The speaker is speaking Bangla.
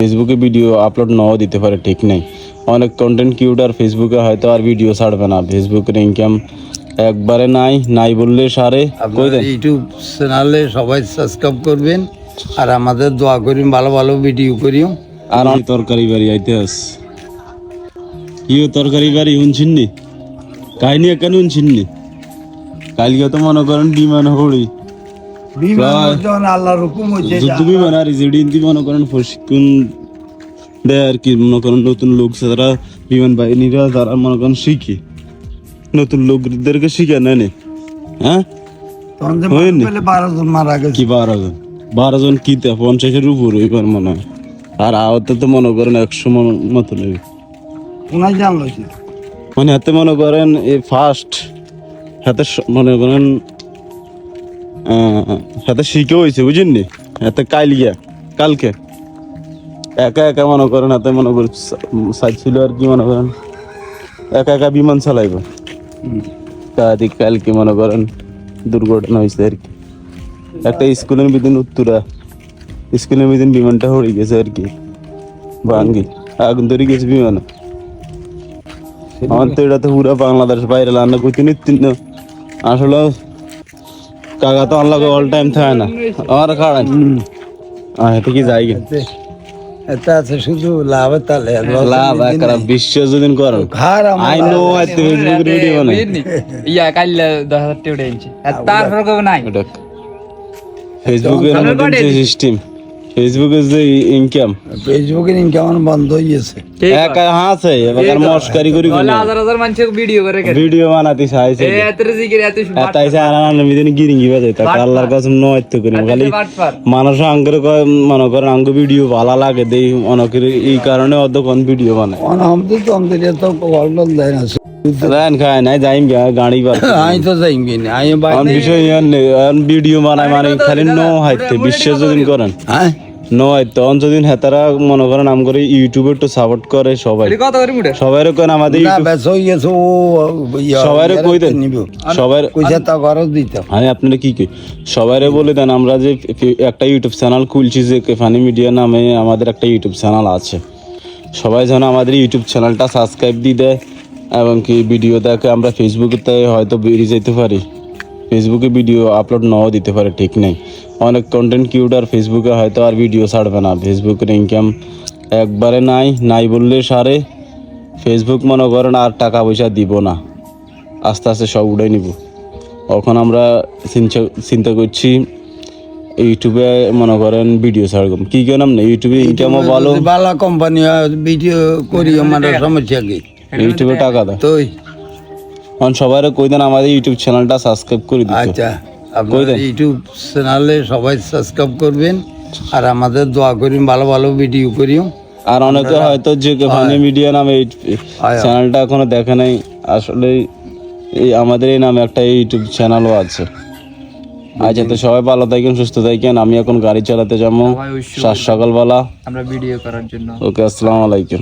ফেসবুকে ভিডিও আপলোড নাও দিতে পারে, ঠিক নেই। অনেক কন্টেন্ট ক্রিয়েটর ফেসবুকে হয়তো আর ভিডিও ছাড়বে না, ফেসবুকের ইনকাম একবারে নাই বললে সারে। আপনারা ইউটিউব চ্যানেলে সবাই সাবস্ক্রাইব করবেন আর আমাদের দোয়া করি ভালো ভালো ভিডিও করিও। আর তরকারি বাড়ি আইতে আস ইও তরকারি বাড়ি শুনছিননি, কাহিনী কেন শুনছিননি? কালকে তো মনে করেন বিমান হড়ি আল্লাহর হুকুম হয়েছে যুদ্ধ বিমান আর যেদিন মনে করেন প্রশিক্ষণ দেয় আর কি, মনে করেন নতুন লোক যারা বিমান বাহিনীরা যারা মনে করেন শিখে, নতুন লোকদেরকে শিখে নেয়। হ্যাঁ, 12 জন মারা গেছে। কি 12 জন কি 50-এর উপর এবার মনে হয়। আর আহত তো মনে করেন 100 মতো নেবে মানে। হাতে মনে করেন এই ফার্স্ট হাতে মনে করেন হাতে শিখে হয়েছে, বুঝেননি? হাতে কালকে একা মনে করেন হাতে মনে করেন ছিল আর কি, মনে করেন একা বিমান চালাইব। কালকে মনে করেন দুর্ঘটনা হয়েছে আর কি। একটা স্কুলের বিদিন স্কুলের বিদিন বিমানটা হয়ে গেছে আর কি, ভাঙ্গি আগুন ধরে গেছে বিমান। আমার তো এটা তো পুরো বাংলাদেশ বাইরে রান্না করতে নিচ্ছি না আসলে। কাকা তো আল্লাহ অল টাইম থাকে না আমার খাড়ান এটা কি যাই এটা আছে শুধু লাভ, তাহলে লাভ একটা বিশ্ব যদি করেন আই নো আইতে ফেসবুক ভিডিও বানাই ইয়া কাইলে 10,000 টাকা উঠাইছি তারপর কবে নাই ফেসবুকের সিস্টেম, ফেসবুকের যে ইনকাম, ফেসবুকের ইনকাম বন্ধ হয়ে গেছে। একা হাসে এবার মস্কারি করি হাজার মানুষ ভিডিও বানাতে চাইছে তাইছে আর মিদিন গিরিঙ্গি বাজে তা আল্লাহর কাছে নয়তো করি খালি মানুষ আঙ্গের মনে করেন আঙ্গ ভিডিও ভালো লাগে দেই অনেকের এই কারণে অতক্ষণ ভিডিও বানায়। রান খায় নাই যাইম গাড়ি তো যাইম বিষয় ভিডিও বানায় মানে খালি নো হাইতে বিশ্বাস যদি করেন তখন যদি হেতারা মনে করেন আম করে ইউটিউবে একটু সাপোর্ট করে সবাই কেন আমাদের সবাই কই দেন সবাই আমি আপনারা কি সবাই বলে দেন আমরা যে একটা ইউটিউব চ্যানেল খুলছি যে কেফানি মিডিয়া নামে আমাদের একটা ইউটিউব চ্যানেল আছে, সবাই যেন আমাদের ইউটিউব চ্যানেলটা সাবস্ক্রাইব দিয়ে দেয় এবং কি ভিডিও দেখে আমরা ফেসবুকে হয়তো বেরিয়ে যেতে পারি। ফেসবুকে ভিডিও আপলোড নাও দিতে পারে, ঠিক নেই। অনেক কন্টেন্ট ক্রিয়েটর ফেসবুকে হয়তো আর ভিডিও ছাড়বে না, ফেসবুকের ইনকাম একবারে নাই বললে সারে। ফেসবুক মনে করেন আর টাকা পয়সা দিব না, আস্তে আস্তে সব উড়াই নিব। এখন আমরা চিন্তা করছি ইউটিউবে মনে করেন ভিডিও ছাড়ব, কি কেন না ইউটিউবে ইনকামও ভালো কোম্পানি ভিডিও করি, আমাদের সমস্যা কি ইউটিউবে টাকা দেয়। তো সবাই কই দেন আমাদের ইউটিউব চ্যানেলটা সাবস্ক্রাইব করে দিতে। আচ্ছা, আপনারা ইউটিউব চ্যানেলে সবাই সাবস্ক্রাইব করবেন আর আমাদের দোয়া করি ভালো ভালো ভিডিও করিও। আর অনেকে হয়তো যে কেফানি মিডিয়া নামে এই চ্যানেলটা এখনো দেখে নাই, আসলে এই আমাদের এই নামে একটা ইউটিউব চ্যানেলও আছে। আচ্ছা, তো সবাই ভালো থাকেন, সুস্থ থাকেন। আমি এখন গাড়ি চালাতে যাবো সকালবেলা আমরা ভিডিও করার জন্য। ওকে, আসসালামু আলাইকুম।